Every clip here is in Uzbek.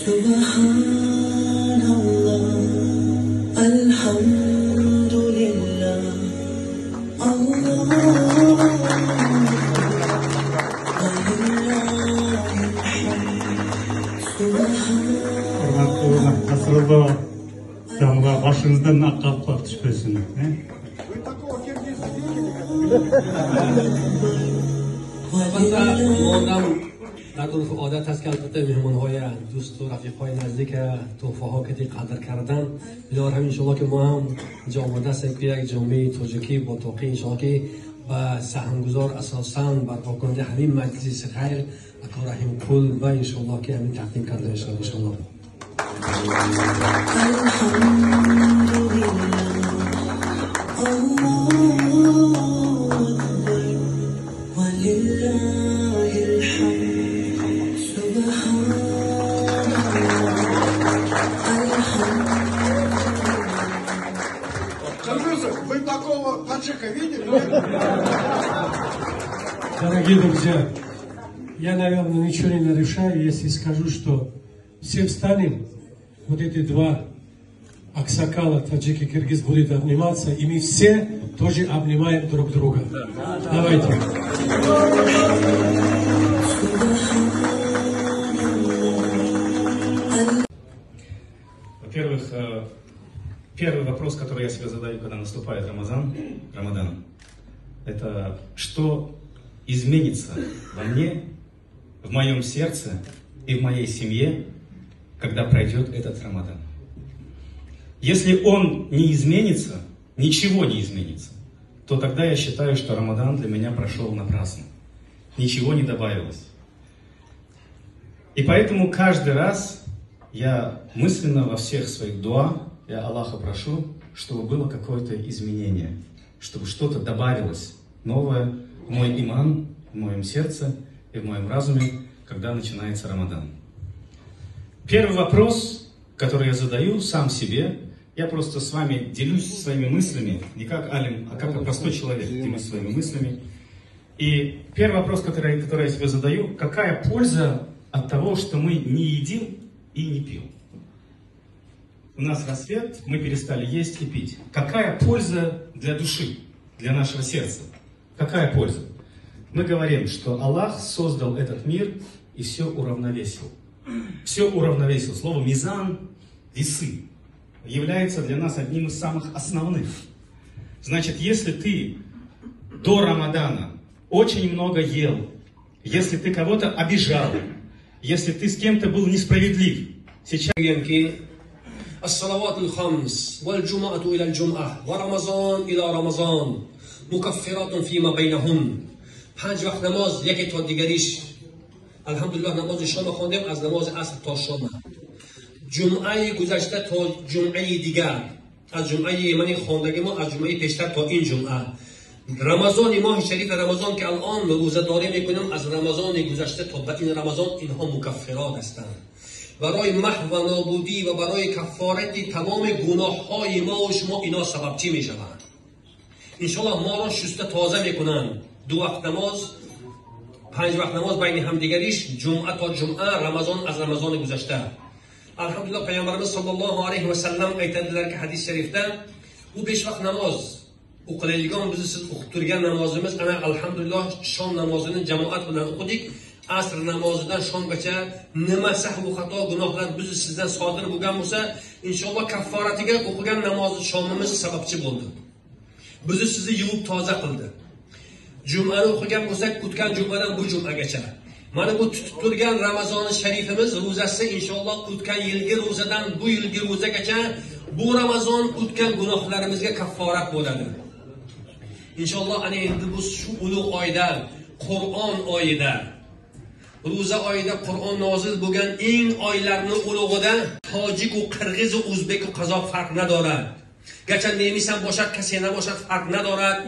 سبحان الله الحمد لله Asrullah Jamga başınızdan akkallar düşmesin. در عرف عادت است که البته مهمان‌های دوست و رفیق‌های نزدیک تحفه‌ها که قدر کردن بیدار هم انشالله که ما هم اینجا آماده هستیم که یک جامعه تاجیکی با توقی انشالله که و سهمگزار اساساً برپا کننده همین مجلس خیر اکا رحیم کل و انشالله که همین تقدیم کرده انشالله. Вы такого таджика видели? Дорогие друзья, я, наверное, ничего не нарушаю, если скажу, что всем встанем, вот эти два аксакала, таджики, киргиз будут обниматься, и мы все тоже обнимаем друг друга. Давайте. Во-первых, первый вопрос, который я себе задаю, когда наступает Рамадан, это что изменится во мне, в моем сердце и в моей семье, когда пройдет этот Рамадан. Если он не изменится, ничего не изменится, то тогда я считаю, что Рамадан для меня прошел напрасно. Ничего не добавилось. И поэтому каждый раз я мысленно во всех своих дуа, я Аллаха прошу, чтобы было какое-то изменение, чтобы что-то добавилось новое в мой иман, в моем сердце и в моем разуме, когда начинается Рамадан. Первый вопрос, который я задаю сам себе, я просто с вами делюсь своими мыслями, не как алим, а как простой человек, делюсь своими мыслями. И первый вопрос, который я себе задаю, какая польза от того, что мы не едим и не пьем? У нас рассвет, мы перестали есть и пить. Какая польза для души, для нашего сердца? Какая польза? Мы говорим, что Аллах создал этот мир и все уравновесил. Все уравновесил. Слово «мизан», «весы» является для нас одним из самых основных. Значит, если ты до Рамадана очень много ел, если ты кого-то обижал, если ты с кем-то был несправедлив, сейчас... الصلوات الخمس والجمعة إلى الجمعة ورمضان إلى رمضان مكفرات فيما بينهم. 5 وقت نماز یکی تا دیگریش الحمدلله نماز شام خواندیم از نماز عصر تا شام. جمعه گذشته تا جمعه دیگر، از جمعه یمنی خواندگی ما از جمعه پیشتر تا این جمعه. رمضان ماه شریف رمضان که الان روزه داری میکنیم از رمضان گذشته تا به این رمضان اینها مکفرات هستند. برای محو و نابودی و برای کفارت تمام گناه های ما و شما اینا سببچی می شوند. انشالله ما را شسته تازه میکنند. 2 وقت نماز، 5 وقت نماز بین همدیگریش، جمعه تا جمعه، رمضان از رمضان گذشته. الحمدلله پیامبرمız sallallahu aleyhi ve sellem aytadilar ki hadis şerifte bu 5 vaqt namoz o'qilaydigan bizni siz o'qib turgan namozimiz ana alhamdulillah shom namozini jamoat bilan o'qidik. Asr namozidan shomgacha nima sahv xato gunohlar bizni sizdan sodir bo'lgan bo'lsa, inshaalloh kafforatiga o'qigan namoz shomimiz sababchi bo'ldi. Bizni sizni yuvib toza qildi. Jumani o'qigan bo'lsak, o'tgan jumadan bu jumagacha. Mana bu tutib turgan Ramazon sharifimiz ro'zasi inshaalloh o'tgan yilgi ro'zadan bu yilgi ro'zagacha bu Ramazon o'tgan gunohlarimizga kafforat bo'ladi. İnşallah ana endi bu shu ulug' oyda, Qur'on oyida, ro'za oyida Qur'on nozil bo'lgan eng oylarni ulug'ida tojik و qirg'iz و o'zbek و qozoq farq ندارد. Garchi nemisan باشد کسی نباشد فرق ندارد.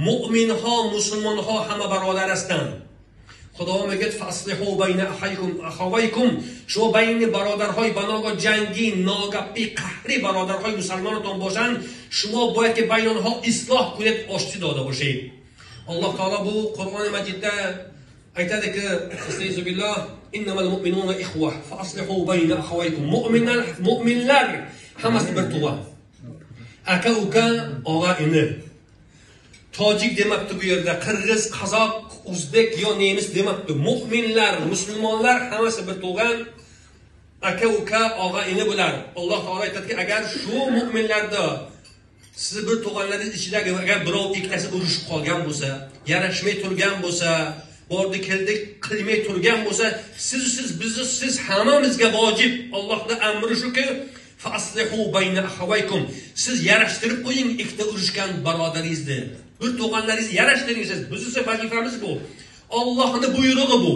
مؤمن ها مسلمان ها همه برادر هستند. خدا میگه فاصلحوا بین اخویکم، شما بین برادرهای بناگاه جنگی ناگپی قهری برادرهای مسلمانتان باشند، شما باید که بین آنها اصلاح کنید، آشتی داده باشید. الله تعالی بو قرآن مجیدده aytadiki astag'firullah innamal mu'minuna ikhwa fa aslihu bayna akhawaykum. Mu'minlar hammasi bir tug'a. Aka uka, og'a ini. Tojik demabdi bu yerda, qirg'iz, qozoq, o'zbek yo nemis demabdi. Mu'minlar, musulmonlar hammasi bir tug'an. Aka uka, og'a ini bular. Alloh taolo aytadiki, agar shu mu'minlarda siz bir tug'anlaringiz ichidagi agar birov ikkitasi urushib qolgan bo'lsa, yarashmay turgan bo'lsa, bordi keldik qilmay turgan bo'lsa, siz hammamizga vojib. Allohning amri shuki, fa aslihu bayna akhawaykum. Siz yarashtirib qo'ying ikkita urushgan birodaringizni. Bir tug'anlaringizni yarashtiring siz. Bizning vazifamiz bu. Allohning buyrug'i bu.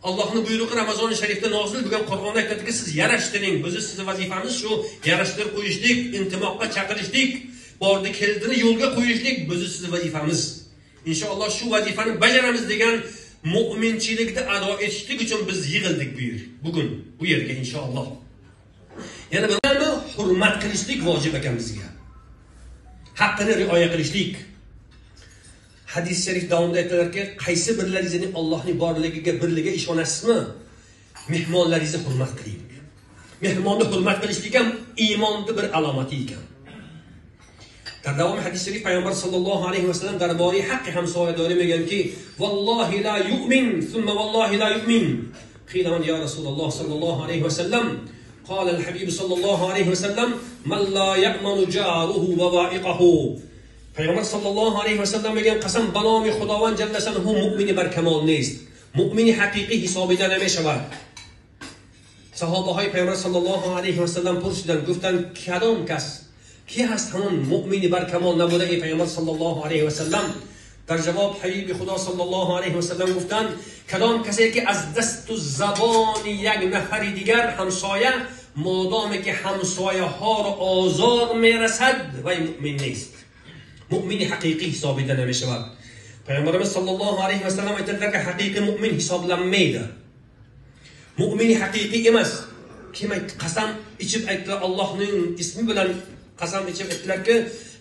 Allohning buyrug'i Ramazon sharifda nozil bo'lgan Qur'onda aytadiki, siz yarashtiring. Bizning vazifamiz shu, yarashtirib qo'yishlik, intimoqqa chaqirishlik, bordi keldini yo'lga qo'yishlik bizning vazifamiz. İnşallah shu vazifani bajaramiz degan mu'minchilikni ado etishlik uchun biz yig'ildik bugun bu yerga inshaalloh. Yana bir hurmat qilishlik vojib ekan bizga. Haqqini rioya qilishlik. Hadis sharif davomida aytadilarki, qaysi birlaringizning Allohning borligiga, birligiga ishonasizmi? Mehmonlaringizni hurmat qiling. Mehmonni hurmat qilishlik ham iymonning bir alomati ekan. در دوام حدیث شریف پیامبر صلی الله علیه و سلم درباره حق همسایه‌داری میگن که والله لا یؤمن ثم والله لا یؤمن. قیل من یا رسول الله صلی الله علیه و سلم قال الحبیب صلی الله علیه و سلم من لا یأمن جاره و ضائقه. پیامبر صلی الله علیه و سلم میگن قسم به نام خداوند جل شأنه مؤمن بر کمال نیست. مؤمن حقیقی حسابیده نمیشود. صحابه های پیامبر صلی الله علیه و سلم پرسیدن، گفتن کدام کس کی هست همون مؤمنی بر کمال نبوده ای پیامبر صلی الله علیه و سلم؟ در جواب حبیب خدا صلی الله علیه و سلم گفتند کدام کسی که از دست و زبان یک نفر دیگر همسایه مادامی که همسایه ها را آزار میرسد و مؤمن نیست. مؤمن حقیقی حسابیده نمیشود. پیامبر صلی الله علیه و سلم ایتدر که حقیقی مؤمن حسابlanmaydi. مؤمن حقیقی emas. Kim qasam ichib aytdi Allohning ismi bilan qasam ichib aytdilarki,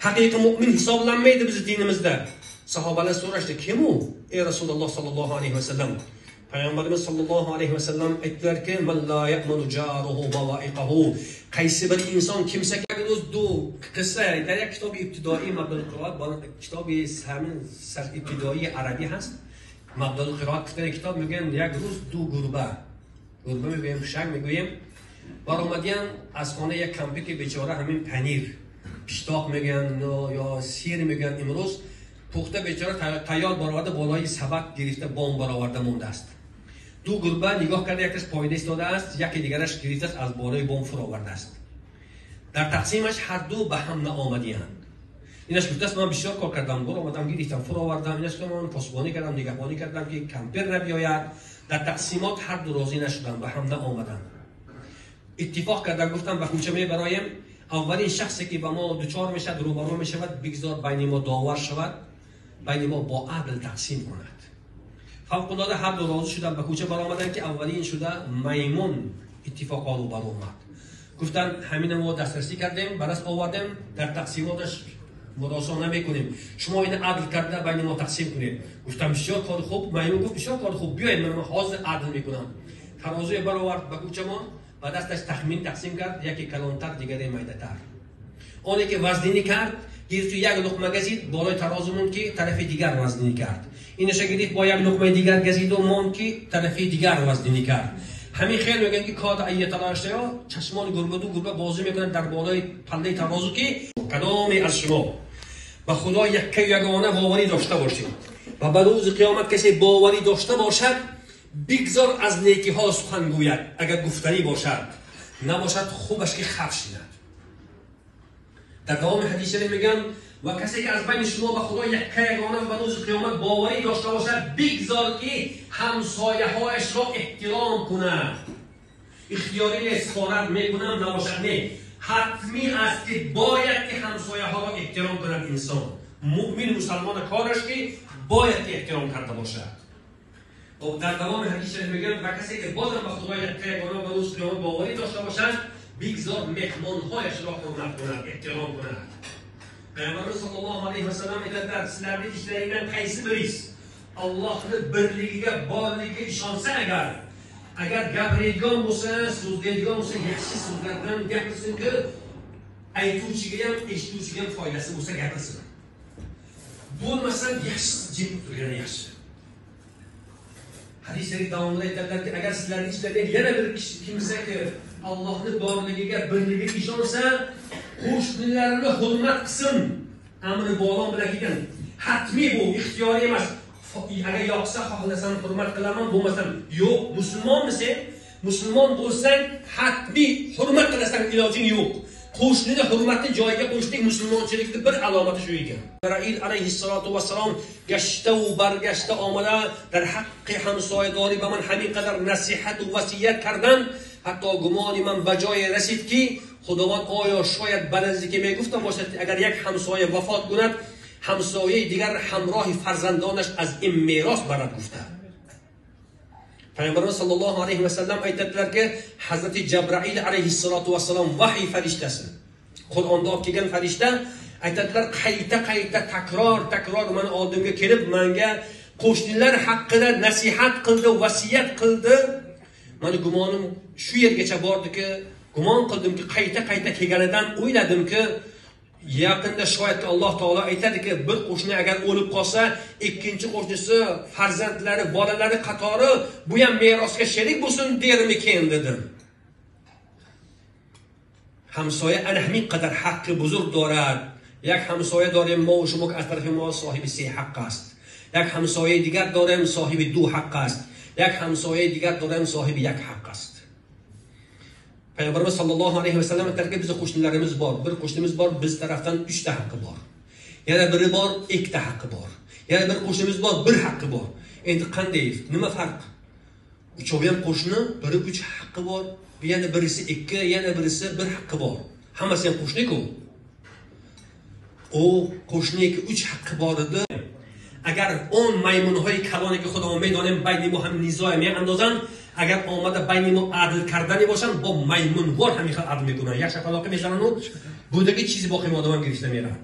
haqiqiy mu'min hisoblanmaydi bizning dinimizda. Sahobalar so'rashdi, kim u? Ey Rasululloh sallallohu alayhi va sallam. Payg'ambarimiz sallallohu alayhi va sallam aytdilarki, man la ya'manu jaruhu wa wa'iqahu. Qaysi bir inson kimsaga o'z du qissa aytadi, kitob ibtidoiy mabdul qiroat, kitobi samin ibtidoiy arabiy hast. Mabdul qiroat kitob میگن یک روز دو گربه میگویم شک میگویم برآمدن از خانه یک کمپی که بیچاره همین پنیر پیشتاق میگن یا سیر میگن امروز پخته بیچاره تیار برآورده بالای سبد گرفته بام برآورده مونده است. دو گربه نگاه کرده یکیش پایده ایستاده است، یکی دیگرش گرفته است از بالای بام فرو آورده است. در تقسیمش هر دو به هم نآمدی‌اند. اینش گفته است من بسیار کار کردم، برآمدم گرفتم فرو آوردم، اینش که من پاسبانی کردم، نگهبانی کردم که کمپر نبیاید. در تقسیمات هر دو راضی نشدن، به هم نآمدند. اتفاق کردن گفتم به کوچه می برایم اولین شخصی که به ما دوچار میشد روبرو میشود بگذار بین ما داور شود، بین ما با عدل تقسیم کند. فوق العاده هر دو راضی شدن، به کوچه برآمدن که اولین شده میمون اتفاق روبرو اومد. گفتن همین ما دسترسی کردیم، برس آوردیم، در تقسیماتش مراسا نمیکنیم، شما این عدل کرده بین ما تقسیم کنید. گفتم بسیار کار خوب. میمون گفت بسیار کار خوب، بیاید من حاضر عدل میکنم. ترازوی برآورد به کوچه ما و دستش تخمین تقسیم کرد، یکی کلانتر دیگری میده‌تر. اونی که وزنی کرد گرفت یک لقمه گزید بالای ترازومون که طرف دیگر وزنی کرد، اینش گرفت با یک لقمه دیگر گزید و مون که طرف دیگر وزنی کرد. همین خیلی میگن که کاد ایت داشته ها چشمان گربه بازی میکنن در بالای پله ترازو که کدام از شما به خدا یگانه باوری داشته باشید و به روز قیامت کسی باوری داشته باشد بگذار از نیکی ها سخن گوید، اگر گفتنی باشد، نباشد خوبش که خف شیند. در دوام حدیث میگن و کسی که از بین شما به خدا یگانه و به روز قیامت باوری داشته باشد بگذار که همسایه هایش را احترام کند. اختیاری نیست، فارغ میکنم نباشد، نه، حتمی است که باید که همسایه ها را احترام کند. انسان مؤمن مسلمان کارش که باید که احترام کرده باشد. و در دوام حدیث میگن و کسی که بازم به خدا یگانه و به روز قیامت باوری داشته باشد بگذار مهمانهایش را حرمت کند، احترام کند. پیامبر صلی الله علیه و سلم ایتدر سلام دیشتریدن قیسی بریز Allohning birligiga, borligiga ishonsa agar gapiradigan bo'lsa, so'zlaydigan bo'lsa, yaxshi so'zlar bilan gapirsinki, aytuvchiga ham, eshituvchiga ham foydasi bo'lsa gapirsin. Bo'lmasa yaxshi jim turgani yaxshi. Hadislar davomida aytadilarki, agar sizlarning ichlarida yana bir kimsaki Allohning borligiga, birligiga ishonsa, qo'shnilarini hurmat qilsin. Amri bo'lon bilan kelgan. Hatmiy bu, ixtiyoriy emas. Agar yoqsa xohlasam hurmat qilaman, bo'lmasam yo'q. Musulmonmisan? Musulmon bo'lsang, hatmiy hurmat qilasan, ilojing yo'q. Qo'shnini hurmatni joyiga qo'yishlik musulmonchilikning bir alomati shu ekan. Jibril alayhissalatu vassalom gashta و bargashta omada در حق همسایه‌داری به من همین قدر نصیحت و وصیت کردن حتی گمانی من به جای رسید که خداوند آیا شاید بنزدی که میگفتم باشد اگر یک همسایه وفات کند همسایه دیگر همراه فرزندانش از این میراث برد گفته. Peygamberimiz sallallohu alayhi ve sellem aytadilar ki Hazreti Cebrail aleyhissalatu vesselam vahiy farishtasini Qur'onda olib kelgan farishta aytadilar qayta takror meni oldimga kelib menga qo'shnilar haqida nasihat qildi, vasiyat qildi. Meni gumonim shu yergacha bordiki, gumon qildimki qayta kelganidan o'yladimki yaqinda shoyatki Alloh taolo aytadiki, bir qo'shni agar o'lib qolsa, ikkinchi qo'shnisi, farzandlari, bolalari qatori bu ham merosga sherik bo'lsin dermikin dedim. همسایه همین قدر حق بزرگ دارد. یک همسایه داریم ما و شما که از طرف ما صاحب 3 حق است. یک همسایه دیگر داریم صاحب 2 حق است. یک همسایه دیگر داریم صاحب 1 حق است. Peygamberimiz sallallohu alayhi ve sellem aytdilarki, bizning qo'shnilarimiz bor. Bir qo'shnimiz bor, biz tarafdan 3 ta haqqi bor. Yana biri bor, 2 ta haqqi bor. Yana bir qo'shnimiz bor, 1 haqqi bor. Endi qanday? Nima farq? Uchovi ham qo'shni, biri 3 haqqi bor, yana birisi 2, yana birisi 1 haqqi bor. Hammasi ham qo'shni-ku. O qo'shniga 3 haqqi bor edi. Agar 10 maymunهای کلانی که خدا میدانیم بین ما هم نیزای میاندازن، اگر آمده بین ما عدل کردنی باشن با میمونوار همین خیلی عدل میکنن. یک شکلاقه میزنن و بودگی چیزی باقی مادام گرفته میرن.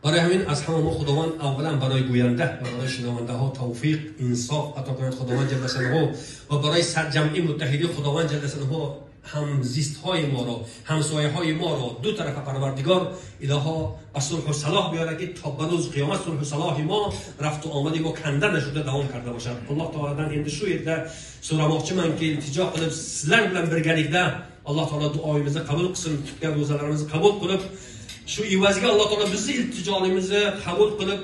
برای همین از همه ما خداوند اولا برای گوینده و برای شنونده ها توفیق انصاف عطا کند خداوند جل ثناؤه و برای سرجمعی متحدی خداوند جل ثناؤه هم زیست های ما را، همسایه های ما را دو طرف پروردگار الها به صلح و صلاح بیاره که تا به روز قیامت صلح و صلاح ما رفت و آمدی با کنده نشده دوام کرده باشد. الله تعالی در این شو yerda so'ramoqchiman ki iltijo qilib sizlar bilan birgalikda Alloh taolo duoyimizni qabul qilsin, tutgan ro'zalarimizni qabul qilib, shu evaziga Alloh taolo bizni iltijolimizni qabul qilib,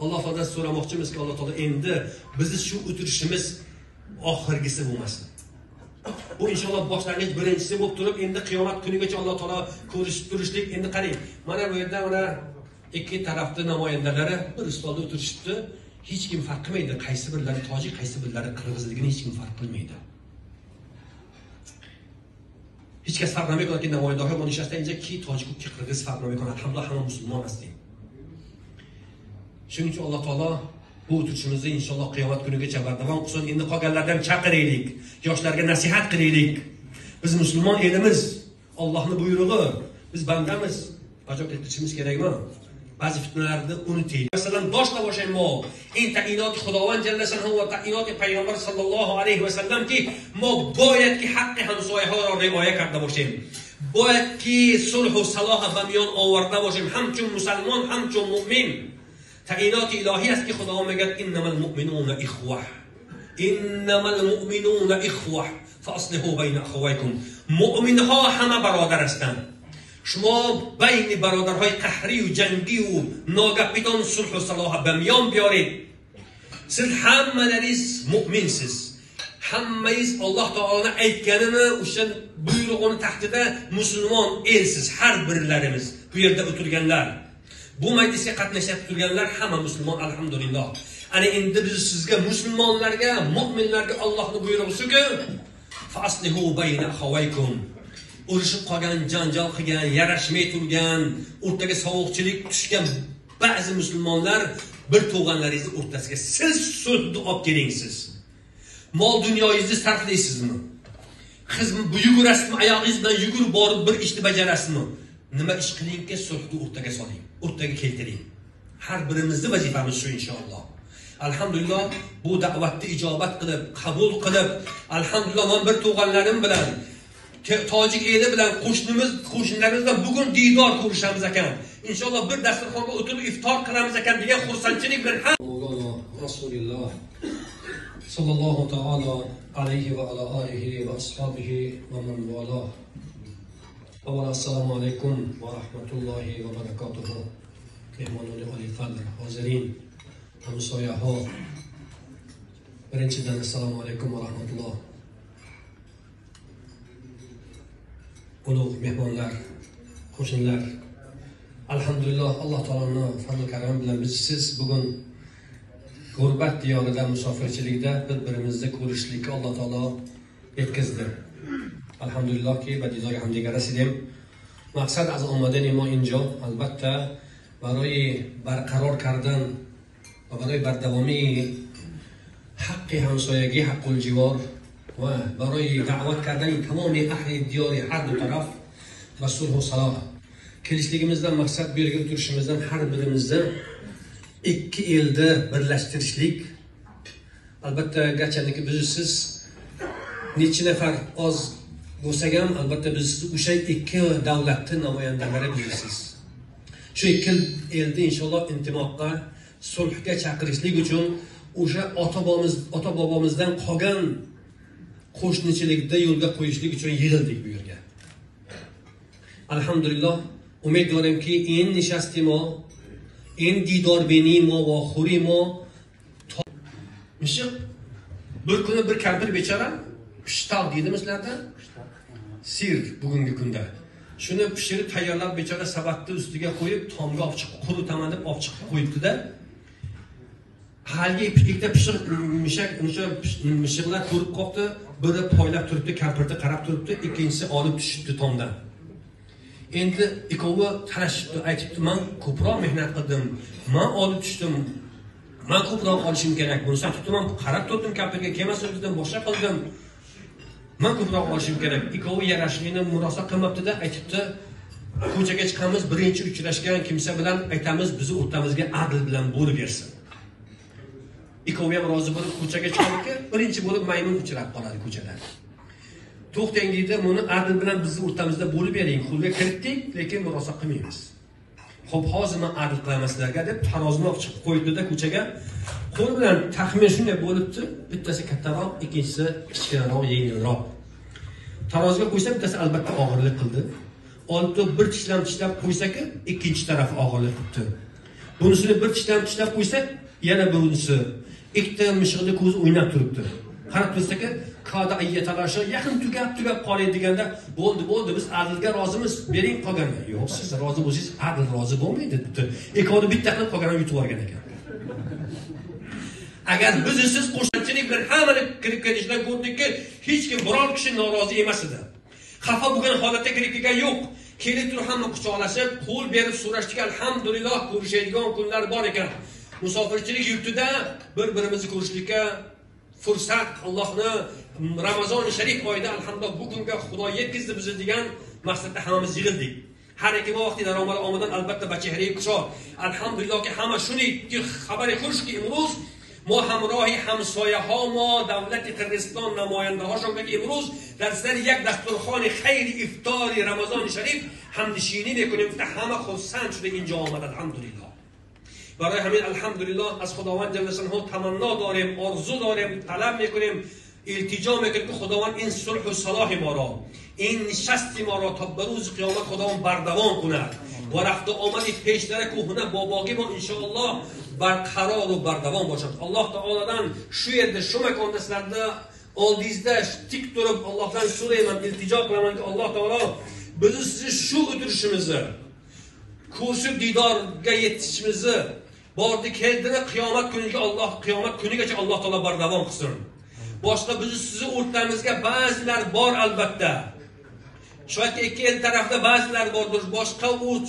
Alloh taoladan so'ramoqchimizki, Alloh taolo endi bizni shu o'tirishimiz oxirgisi bo'lmasin. Bu inshaalloh boshlang'ich birinchisi bo'lib turib, endi qiyomat kunigacha Alloh taolo ko'rishib turishlik. Endi qarang, mana bu yerda mana ikki tarafda namoyandalari bir stolda o'tirishibdi. Hech kim farq qilmaydi, qaysi birlari tojik, qaysi birlari qirg'izligini hech kim farq qilmaydi. Hech kim farq qilmaydi, namoyandalar bu nishasta اینجا ki tojik ki qirg'iz farq qilmaydi. Alhamdulillah hamma musulmon asting. Shuning uchun Alloh taolo bu o'tirishimizni inshaalloh qiyomat kunigacha bardavom qilsin. Endi qolganlardan chaqiraylik, yoshlarga nasihat qilaylik. Biz musulmon elimiz, Allohning buyrug'i, biz bandamiz, bajo etishimiz kerakmi? Ba'zi fitnalarni unutaylik. Masalan, boshqa boshaymo. این تعیینات خداوند جل ثناؤه و تعیینات پیامبر صلی الله علیه و سلم که ما باید که حق همسایه ها را رعایت کرده باشیم. باید که صلح و صلاح به میان آورده باشیم، همچون مسلمان، همچون مؤمن. تعیینات الهی است که خدا میگه انما المؤمنون اخوه، انما المؤمنون اخوه فاصلحوا بین اخویکم. مؤمن ها همه برادر هستند. شما بین برادرهای قهری و جنگی و ناگهان صلح و صلاح به میان بیارید. siz hammalaringiz mu'minsiz. Hammangiz Alloh taolaning aytganini, o'sha buyrug'ini taxtida musulmon elsiz. Har birlarimiz bu yerda o'tirganlar, bu majlisga qatnashib turganlar hamma musulmon, alhamdulillah. Ana endi biz sizga musulmonlarga, mu'minlarga Allohning buyrug'isi-ku, faslihu bayna akhawaykum. Urushib qolgan, janjal qilgan, yarashmay turgan, o'rtaga sovuqchilik tushgan ba'zi musulmonlar bir to'g'anlaringizni o'rtasiga siz sulhni olib kelingsiz. Mol dunyoyingizni sarflaysizmi? Bu yugurasizmi, oyog'ingiz bilan yugurib borib bir ishni bajarasizmi? Nima ish qilingki sulhni o'rtaga soling, o'rtaga keltiring. Har birimizning vazifamiz shu inshaalloh. Alhamdulillah bu da'vatni ijobat qilib, qabul qilib, alhamdulillah men bir tug'anlarim bilan tojik eli bilan qo'shnilarimiz bilan bugun diydor ko'rishamiz ekan. Inshaalloh bir dasturxonga o'tirib iftor qilamiz ekan degan xursandchilik bilan Rasululloh sallallohu taala alayhi va ala alihi va ashabihi va man wala. Assalomu alaykum va rahmatullohi va barakatuh. Mehmonlar oliy qadr, hozirin, hamsoyaho. Birinchidan assalomu alaykum va rahmatulloh. Ulug' mehmonlar, qo'shnilar. Alhamdulillah Alloh taoloning fazl karami bilan siz bugun G'urbat diyorida musofirchilikda bir-birimizni ko'rishlikka Alloh taolo yetkazdi. Alhamdulillahki badidorga hamdiga rasidim. Maqsad az omadan ما اینجا البته برای برقرار کردن و برای بردوامی حق همسایگی، حق الجوار و برای دعوت کردن تمام اهل دیار هر دو طرف و صلح و صلاح. Kelishligimizdan maqsad bu yerga o'tirishimizdan har birimizni ikki elda birlashtirishlik. Albatta garchi biz siz necha nafar oz bo'lsak ham albatta biz o'sha ikki davlatning namoyandalari bo'lasiz. Shu ikki elni inshaalloh intimoqqa, sulhga chaqirishlik uchun o'sha ota bobomizdan qolgan qo'shnichilikda yo'lga qo'yishlik uchun yig'ildik bu yerga. Alhamdulillah umiddorumki این نشست ما، این دیداربینی ما و خوری ما میشه bir kuni bir kampir bechora pishtoq deydimizlarda sir bugungi kunda shuni pishirib tayyorlab bechora savatni ustiga qo'yib tomga olib chiqib quritaman deb olib chiqib qo'yibdi-da. Haligi iplikda pishiq mishiqlar ko'rib qoldi, biri poylab turibdi, kampirga qarab turibdi, ikkinchisi olib tushibdi tomdan. Endi ikkovi talashibdi, aytibdi, men ko'proq mehnat qildim, men olib tushdim, men ko'proq olishim kerak. Buni aytibdi, men qarab turdim kampirga, kelmasa dedim, boshqa qildim. Men ko'proq olishim kerak. Ikkovi yarashishni murosa qilmabdi-da, aytibdi, ko'chaga chiqamiz, birinchi uchrashgan kimsa bilan aytamiz, bizni o'rtamizga adl bilan bo'lib bersin. Ikkovi ham rozi bo'lib ko'chaga chiqadiki, birinchi bo'lib maymun uchrab qoladi ko'chada. To'xtang deydi, buni adl bilan bizni o'rtamizda bo'lib bering. Qo'lga kiritdik, lekin murosa qilmaymiz. Xo'p, hozir men adl qilaman sizlarga deb tarozini olib chiqib qo'ydi-da ko'chaga. Qo'l bilan taxmin shunday bo'libdi, bittasi kattaroq, ikkinchisi kichkinaroq, yengilroq. Taroziga qo'ysa bittasi albatta og'irlik qildi. Olibda bir tishlab qo'ysa-ki, ikkinchi taraf og'irlik qildi. Bunisini bir tishlab qo'ysa, yana bunisi ikkita mishiqni ko'zi o'ynab turibdi. Qarab tursa-ki, kada ayyatalasha yaqin tugab qolay deganda, bo'ldi, biz adlga rozimiz, bering qolganini. Yo'q, siz rozi bo'lsangiz, adl rozi bo'lmaydi debdi. Ikkovni bitta qilib qolganini yutib olgan ekan. Agar biz siz qo'shnichilik bilan hammani kirib kelishdan ko'rdikki, hech kim biror kishi norozi emas edi. Xafa bo'lgan holatda kirib kelgan yo'q. Kelib turib hamma quchoqlashib, qo'l berib so'rashdik, alhamdulillah ko'rishadigan kunlar bor ekan. Musofirchilik yurtida bir-birimizni ko'rishlikka fursat Allohni Ramazon sharif oyida alhamdulillah bugunga Xudo yetkazdi bizni degan maqsadda hammamiz yig'ildik. Har ikki vaqti daromad omadan albatta bachehri kushor. Alhamdulillah ki hamma shuni xabar ko'rishki imroz ما همراهی همسایه ها ما دولت قرقیزستان نماینده هاشون که امروز در سر یک دسترخوان خیر افطاری رمضان شریف همنشینی میکنیم که همه خودسند شده اینجا آمد الحمدلله. برای همین الحمدلله از خداوند جل شانه تمنا داریم، آرزو داریم، طلب میکنیم، التجا میکنیم که خداوند این صلح و صلاح ما را، این نشست ما را تا به روز قیامت خداوند بردوام کند و رفت و آمد پیشتر کوهنه باباگی ما انشاءالله برقرار و بردوام باشد. الله تعالی'dan shu yerda shu makondaslarda oldingizda tik turib Allohdan so'rayman, iltijo qilamanki Alloh taolo bizni sizni shu o'tirishimizni, ko'rishib didorga yetishimizni bordi keldini qiyomat kunigacha Alloh taolo bardavom qilsin. Boshqa bizni sizni o'rtamizga ba'zilar bor albatta. Shoki ikki el tarafda ba'zilar bordir, boshqa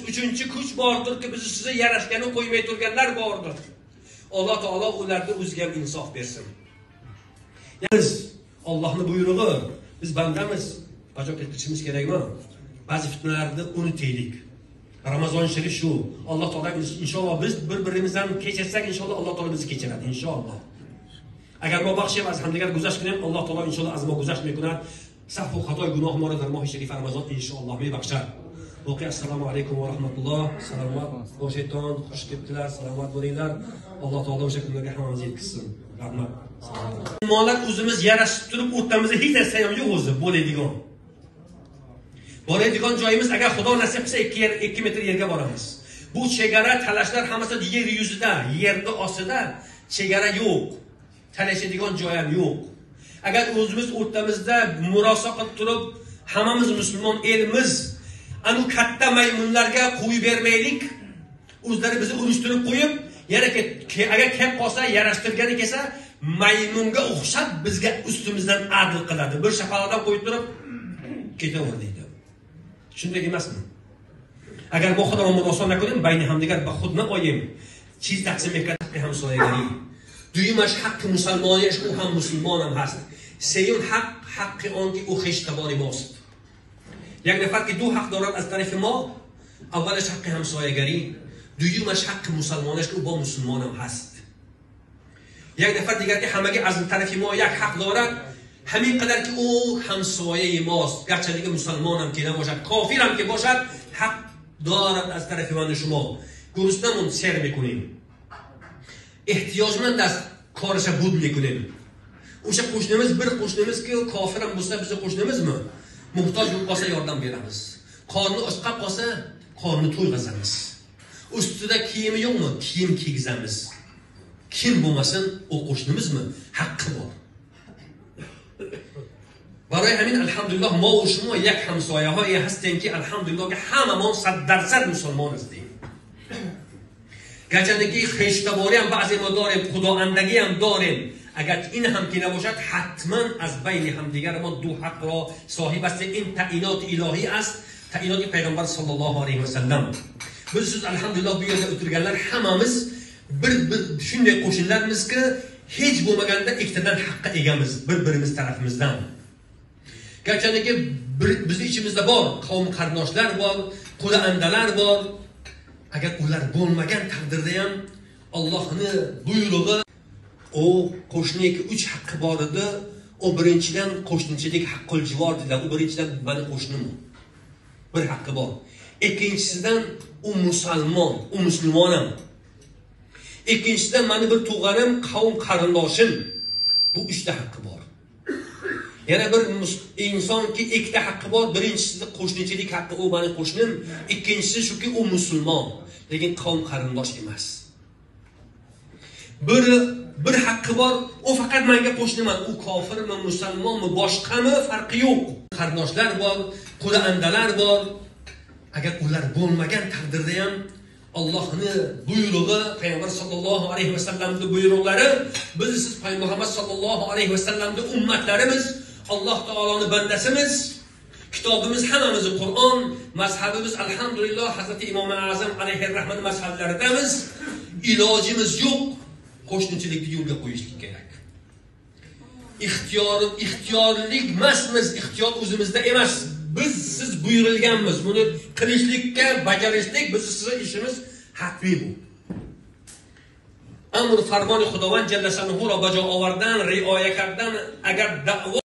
uchinchi kuch bordir ki bizni sizni yarashgani qo'ymay turganlar bordir. Alloh taolo ularga o'ziga ham insof bersin. Biz Allohning buyrug'i, biz bandamiz, bajo etishimiz kerakmi? Ba'zi fitnalarni unutaylik. Ramazon sharif shu. Alloh taolo inshaalloh biz bir-birimizdan kechirsak, inshaalloh Alloh taolo bizni kechiradi inshaalloh. Agar ما بخشیم از همدیگر گذشت کنیم الله تعالی ان شاء الله از ما گذشت میکند سهو و خطای گناه ما را در ماه شریف رمضان ان شاء الله میبخشد. باقی السلام علیکم و رحمت الله. سلامت باشیدتان، خوش کردیlar, salomat bo'linglar. Alloh taolo o'sha kunlarga hammamizni yetkazsin. Rahmat. Musulmonlar o'zimiz yarashib turib o'rtamizda hech narsa ham yo'q o'zi bo'ladigan. Boradigan joyimiz agar Xudo nasib qilsa 2 metr yerga boramiz. Bu chegara talashlar hammasi yer yuzida, yerni ostida chegara yo'q. Talashadigan joy ham yo'q. Agar o'zimiz o'rtamizda murosa qilib turib, hammamiz musulmon elimiz anu katta maymunlarga qo'yib bermaylik. O'zlari bizni urishtirib qo'yib, yana agar kelib qolsa, yarashtirgani kelsa, maymunga o'xshab bizga ustimizdan adl qiladi. Bir shapaloqdan qo'yib turib ketaver deydi. Shunday emasmi? Agar bu Xudo murosa nakunیم bayni hamdigar ba xud naoyim. چیز تقسیم کرد هم سایگری. دویمش حق مسلمانیش او هم مسلمان هم هست. سیون حق آن که او خشتبار ماست. یک نفر که دو حق دارد از طرف ما، اولش حق همسایگری، دویمش حق مسلمانش که او با مسلمان هم هست. یک نفر دیگر که همگی از طرف ما یک حق دارد، همین قدر که او همسایه ماست، گرچه دیگه مسلمان هم که نباشد، کافر هم که باشد، حق دارد از طرف من شما. گرسنمون سر میکنیم، احتیاجمند از کارش بود میکنیم. o'sha qo'shnimiz bir qo'shnimiz ki kofir ham bo'lsa bizni qo'shnimizmi? Muhtoj bo'lib qolsa yordam beramiz. Qorni ochqab qolsa qorni to'yg'azamiz. Ustida kiyimi yo'qmi? Kiyim kiygizamiz. Kim bo'lmasin o qo'shnimizmi? Haqqi bor. برای همین الحمدلله ما و شما یک همسایه‌هایی هستیم که الحمدلله که هممون 100% مسلمان هستیم. گرچه که خشتباری هم بعضی ما داریم، خداوندگی هم داریم. اگر این هم که نباشد حتما از بین همدیگر ما دو حق را صاحب است. این تعیینات الهی است، تعیینات پیغمبر صلی الله علیه و سلم. biz alhamdulillah bu yerda o'tirganlar hammamiz bir shunday qo'shinlarmiz ki hech bo'lmaganda ikkitadan haqqa egamiz bir-birimiz tarafimizdan. Garchi bizning ichimizda bor qavm qarindoshlar bor, qo'li andalar bor. Agar ular bo'lmagan taqdirda ham Allohning buyrug'i o qo'shniki 3 haqqi bor edi. O birinchidan qo'shnichilik haqqul jivor dedilar. U birinchidan meni qo'shnim. Bir haqqi bor. Ikkinchisidan u musulmon, u musulmonam. Ikkinchisidan meni bir tug'anim, qavm qarindoshim. Bu 3 ta haqqi bor. Yana bir insonki 2 ta haqqi bor. Birinchisi qo'shnichilik haqqi, u meni qo'shnim. Ikkinchisi shuki u musulmon, lekin qavm qarindosh emas. Bir haqqi bor, u faqat menga qo'shniman. U kofirmi, musulmonmi, boshqami farqi yo'q. Qarindoshlar bor, qo'li andalar bor. Agar ular bo'lmagan taqdirda ham Allohning buyrug'i, payg'ambar sollallohu alayhi va sallamning buyruqlari, biz siz payg'ambar sollallohu alayhi va sallamning ummatlarimiz, Alloh taoloning bandasimiz. Kitobimiz hammamiz Qur'on, mazhabimiz alhamdulillah Hazrati Imom Azam alayhi rahmat mazhablaridamiz. Ilojimiz yo'q. Qo'shnichilikni yo'lga qo'yishlik kerak. Ixtiyorlik emasmiz, ixtiyor o'zimizda emas. Biz siz buyurilganmiz. Buni qilishlikka, bajarishlik bizning ishimiz haqli bu. Amr farmoni Xudovand jalla shanuhu ra bajo ovardan, rioya kardan agar da'vo